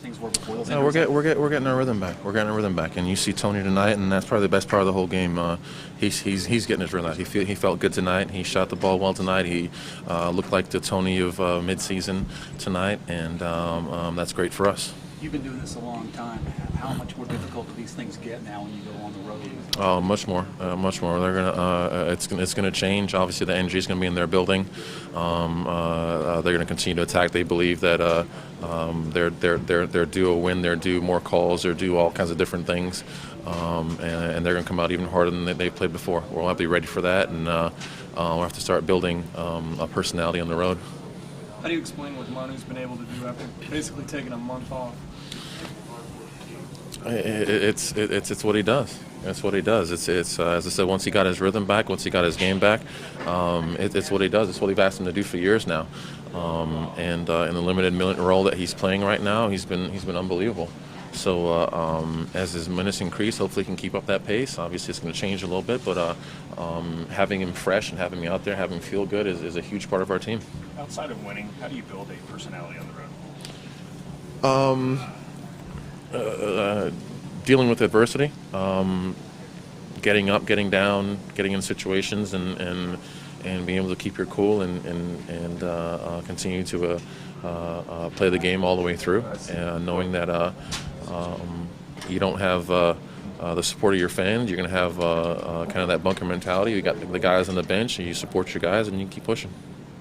things were before those we're getting our rhythm back. We're getting our rhythm back, and you see Tony tonight, and that's probably the best part of the whole game. He's getting his rhythm. He felt good tonight. He shot the ball well tonight. He looked like the Tony of midseason tonight, and that's great for us. You've been doing this a long time. How much more difficult do these things get now when you go on the road? Oh, much more. They're gonna. It's gonna change. Obviously, the energy is gonna be in their building. They're gonna continue to attack. They believe that they're due a win. They're due more calls. They're due all kinds of different things, and they're gonna come out even harder than they've played before. We'll have to be ready for that, and we'll have to start building a personality on the road. How do you explain what Manu's been able to do after basically taking a month off? It's what he does. That's what he does. It's as I said, once he got his rhythm back, once he got his game back, it's what he does. It's what we've asked him to do for years now. And in the limited minute role that he's playing right now, he's been unbelievable. So as his minutes increase, hopefully he can keep up that pace. Obviously, it's going to change a little bit, but having him fresh and having him out there, having him feel good is a huge part of our team. Outside of winning, how do you build a personality on the road? Dealing with adversity, getting up, getting down, getting in situations, and being able to keep your cool and continue to play the game all the way through, knowing that you don't have the support of your fans. You're going to have kind of that bunker mentality. You got the guys on the bench, and you support your guys, and you keep pushing.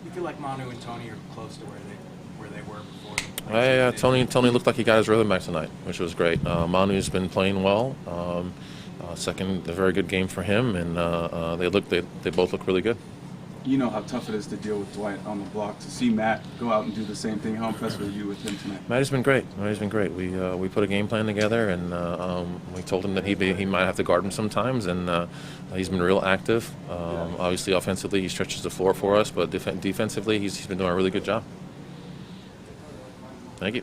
You feel like Manu and Tony are close to where they were before? Tony looked like he got his rhythm back tonight, which was great. Manu's been playing well. Second, a very good game for him, and they both look really good. You know how tough it is to deal with Dwight on the block. To see Matt go out and do the same thing, how impressed were you with him tonight? Matty's been great. We put a game plan together, and we told him that he might have to guard him sometimes, and he's been real active. Obviously, offensively, he stretches the floor for us, but defensively, he's been doing a really good job. Thank you.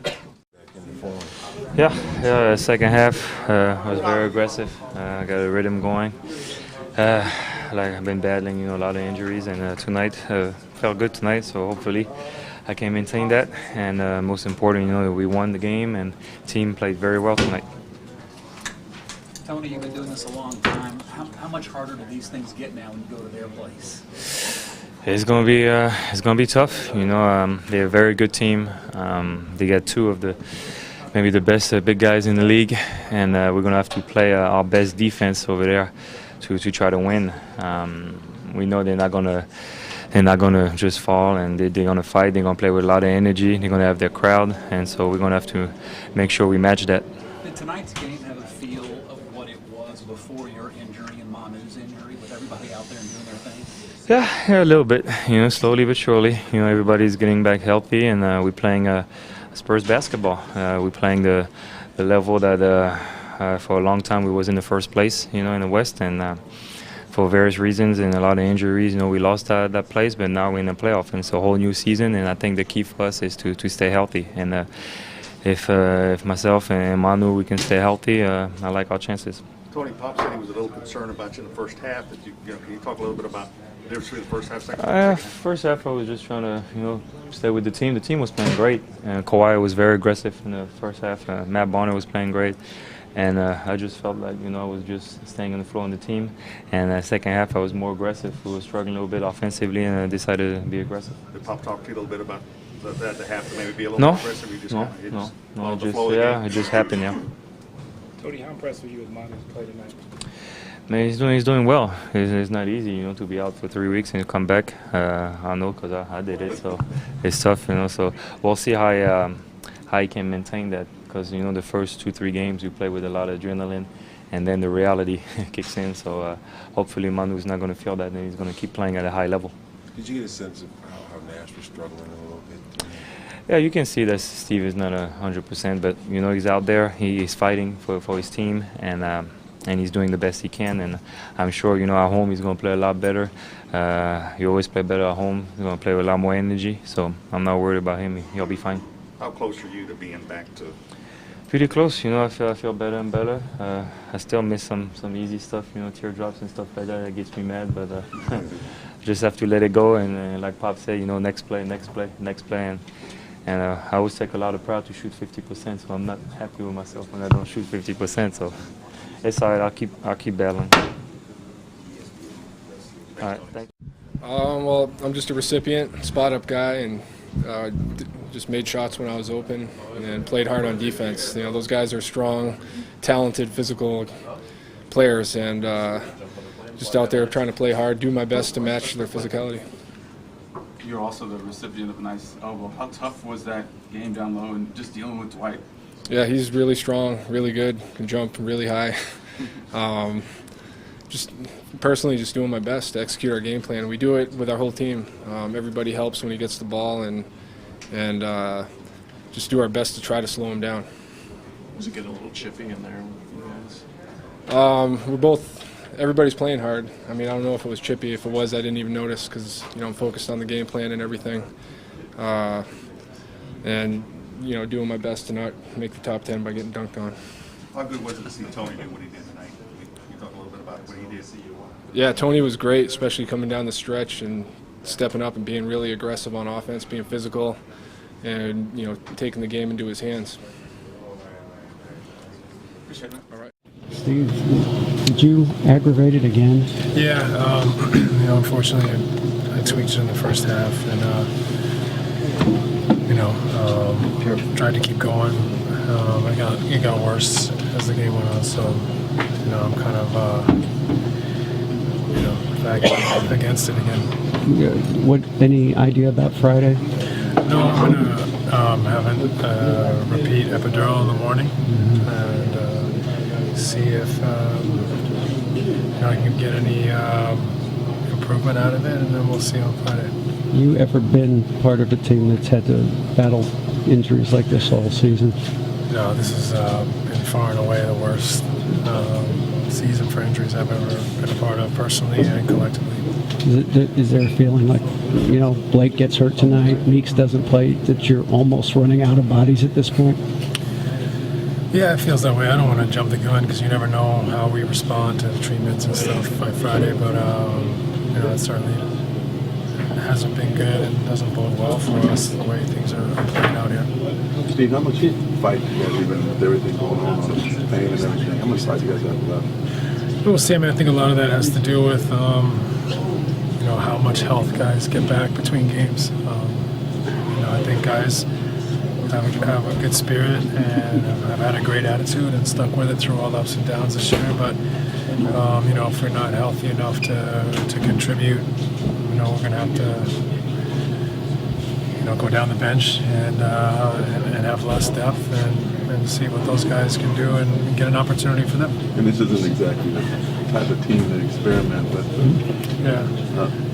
Yeah. Second half was very aggressive. Got a rhythm going. I've been battling, a lot of injuries, and tonight felt good tonight. So hopefully, I can maintain that. And most important, we won the game, and team played very well tonight. Tony, you've been doing this a long time. How much harder do these things get now when you go to their place? It's gonna be tough. They're a very good team. They got two of maybe the best big guys in the league, and we're gonna have to play our best defense over there to try to win. We know they're not gonna just fall, and they're gonna fight. They're gonna play with a lot of energy. They're gonna have their crowd, and so we're gonna have to make sure we match that. Did tonight's game have a feel of what it was before your injury and Manu's injury, with everybody out there and doing their thing? Yeah, a little bit. Slowly but surely. Everybody's getting back healthy, and we're playing Spurs basketball. We're playing the level that for a long time we was in the first place, in the West, and for various reasons and a lot of injuries, we lost that place, but now we're in the playoff, and it's a whole new season, and I think the key for us is to stay healthy. And if myself and Manu, we can stay healthy, I like our chances. Tony, Pop said he was a little concerned about you in the first half. Can you talk a little bit about the difference between the first half, second half? First half, I was just trying to, stay with the team. The team was playing great. Kawhi was very aggressive in the first half. Matt Bonner was playing great. And I just felt like, I was just staying on the floor on the team. And second half, I was more aggressive. We were struggling a little bit offensively, and I decided to be aggressive. Did Pop talk to you a little bit about that to have to maybe be a little more aggressive? It just happened, yeah. Tony, how impressed were you with Manu's play tonight? Man, he's doing well. It's not easy, to be out for 3 weeks and come back. I know because I did it, so it's tough, So we'll see how he can maintain that. Because the first 2-3 games you play with a lot of adrenaline, and then the reality kicks in. So hopefully Manu's not going to feel that, and he's going to keep playing at a high level. Did you get a sense of how Nash was struggling a little bit? Yeah, you can see that Steve is not 100%, but he's out there. He's fighting for his team, and he's doing the best he can. And I'm sure at home he's going to play a lot better. He always play better at home. He's going to play with a lot more energy. So I'm not worried about him. He'll be fine. How close are you to being back to? Pretty close, I feel better and better. I still miss some easy stuff, teardrops and stuff like that. That gets me mad, but just have to let it go. And like Pop said, next play, And I always take a lot of pride to shoot 50%, so I'm not happy with myself when I don't shoot 50%. So it's all right. I'll keep battling. All right, thank you. Well, I'm just a recipient, spot-up guy, and just made shots when I was open and played hard on defense. You know, those guys are strong, talented, physical players, and just out there trying to play hard, do my best to match their physicality. You're also the recipient of a nice elbow. How tough was that game down low and just dealing with Dwight? Yeah, he's really strong, really good, can jump really high. Just personally just doing my best to execute our game plan. We do it with our whole team. Everybody helps when he gets the ball, and just do our best to try to slow him down. Was it getting a little chippy in there with you guys? Everybody's playing hard. I mean, I don't know if it was chippy. If it was, I didn't even notice because, you know, I'm focused on the game plan and everything. And, you know, doing my best to not make the top 10 by getting dunked on. How good was it to see Tony do what he did tonight? Can you talk a little bit about what he did? Yeah, Tony was great, especially coming down the stretch and stepping up and being really aggressive on offense, being physical, and, you know, taking the game into his hands. Appreciate it. All right. Steve, did you aggravate it again? Yeah, you know, unfortunately, I tweaked it in the first half, and you know, tried to keep going. It got worse as the game went on, so you know, I'm kind of you know, back against it again. What? Any idea about Friday? No, I'm gonna have a repeat epidural in the morning, and see if you know, I can get any improvement out of it, and then we'll see on Friday. You ever been part of a team that's had to battle injuries like this all season? No, this has been far and away the worst season for injuries I've ever been a part of, personally and collectively. Is there a feeling like, you know, Blake gets hurt tonight, Meeks doesn't play, that you're almost running out of bodies at this point? Yeah, it feels that way. I don't want to jump the gun because you never know how we respond to the treatments and stuff by Friday, but you know, it certainly hasn't been good and doesn't bode well for us the way things are playing out here. Steve, how much fight you guys even with everything going on, pain and everything? How much fight you guys have left? We'll see. I mean, I think a lot of that has to do with you know, how much health guys get back between games. You know, I think guys have a good spirit and have had a great attitude and stuck with it through all the ups and downs this year. But you know, if we're not healthy enough to contribute, you know, we're going to have to, you know, go down the bench and have less depth and see what those guys can do and get an opportunity for them. And this isn't exactly the type of team to experiment, but yeah,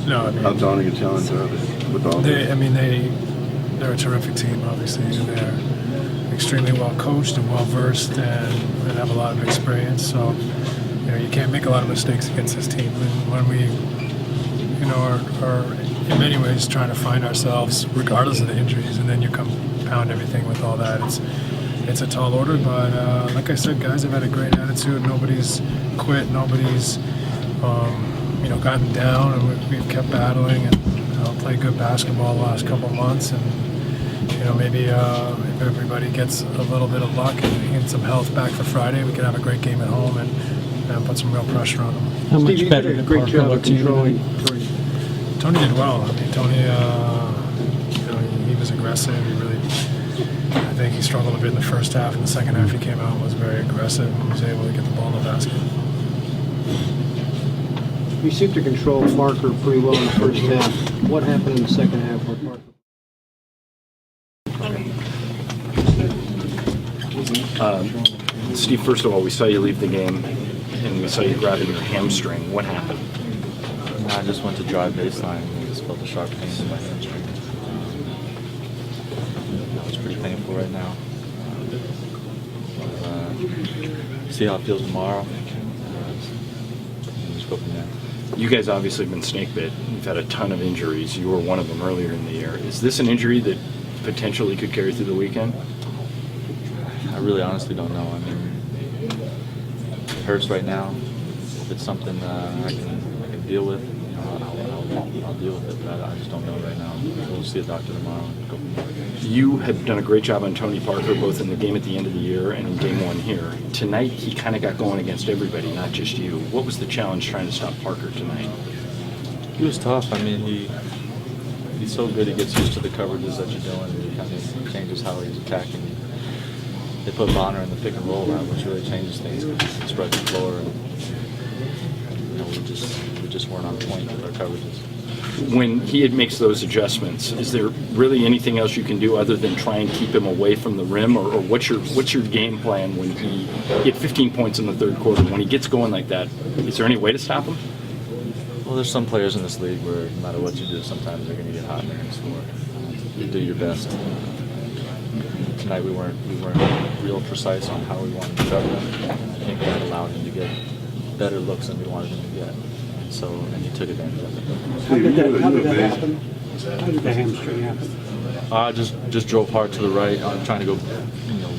no, I mean, how daunting a challenge are they with all this? I mean, they're a terrific team, obviously. They're extremely well coached and well versed and have a lot of experience. So, you know, you can't make a lot of mistakes against this team. And when we, you know, are in many ways trying to find ourselves, regardless of the injuries, and then you compound everything with all that, it's a tall order. But like I said, guys have had a great attitude. Nobody's quit. Nobody's you know, gotten down, and we've kept battling and played good basketball the last couple of months. And you know, maybe if everybody gets a little bit of luck and some health back for Friday, we can have a great game at home and put some real pressure on them. How much better did Parker look to you tonight? Tony did well. I mean, Tony, you know, he was aggressive. He really, I think he struggled a bit in the first half. In the second half, he came out and was very aggressive and was able to get the ball in the basket. You seem to control Parker pretty well in the first half. What happened in the second half with Parker? Steve, first of all, we saw you leave the game, and we saw you grabbing your hamstring. What happened? I just went to drive baseline and just felt a sharp pain in my hamstring. It's pretty painful right now. See how it feels tomorrow. Just go from there. You guys obviously have been snake bit. You've had a ton of injuries. You were one of them earlier in the year. Is this an injury that potentially could carry through the weekend? I really honestly don't know. I mean, it hurts right now. If it's something I can deal with, you know, I'll I'll deal with it. But I just don't know right now. We'll see a doctor tomorrow and go from there. You have done a great job on Tony Parker, both in the game at the end of the year and in game one here. Tonight, he kind of got going against everybody, not just you. What was the challenge trying to stop Parker tonight? He was tough. I mean, he's so good. He gets used to the coverages that you're doing. And he kind of changes how he's attacking. They put Bonner in the pick and roll route, which really changes things. He spreads the floor, and we just weren't on point with our coverages. When he makes those adjustments, is there really anything else you can do other than try and keep him away from the rim, or what's your game plan when he hit 15 points in the third quarter? When he gets going like that, is there any way to stop him? Well, there's some players in this league where no matter what you do, sometimes they're going to get hot in there and score. You do your best. Tonight we weren't real precise on how we wanted to cover him. I think that allowed him to get better looks than we wanted him to get. And he took advantage of it. How did that happen? How did the hamstring happen? I just drove hard to the right. I'm trying to go,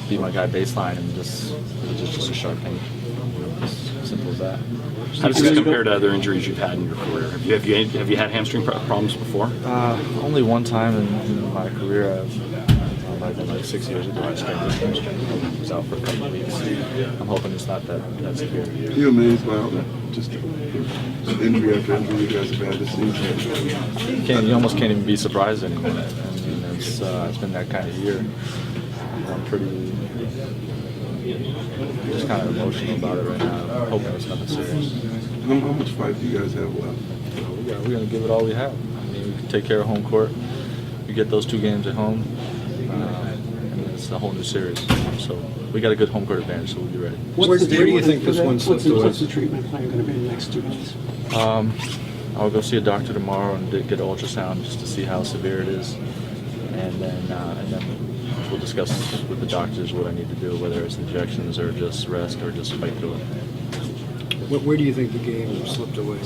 beat my guy baseline, and it was just a sharp pain. Simple as that. How does this compare to other injuries you've had in your career? Have you had hamstring problems before? Only one time in my career. Might have been like 6 years ago. I strained my hamstring. I was out for a couple of weeks. I'm hoping it's not that severe. You amazed by all that? Just injury after injury you guys have had this season. You almost can't even be surprised anymore. I mean, it's been that kind of year. I'm pretty just kind of emotional about it right now. I'm hoping it's nothing serious. How much fight do you guys have left? We're going to give it all we have. I mean, we can take care of home court. We get those 2 games at home. And it's a whole new series. So we got a good home court advantage, so we'll be ready. Where do you think this one slipped away? What's the treatment plan going to be in the next 2 months? I'll go see a doctor tomorrow and get an ultrasound just to see how severe it is, and then we'll discuss with the doctors what I need to do, whether it's injections or just rest or just fight through it. Where do you think the game slipped away?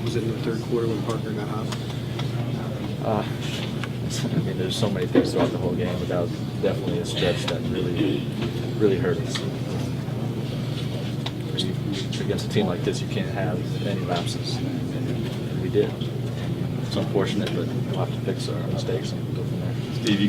Was it in the third quarter when Parker got hot? I mean, there's so many things throughout the whole game, but that was definitely a stretch that really hurt us. Against a team like this, you can't have any lapses, and we did. It's unfortunate, but we'll have to fix our mistakes and go from there. Steve, you got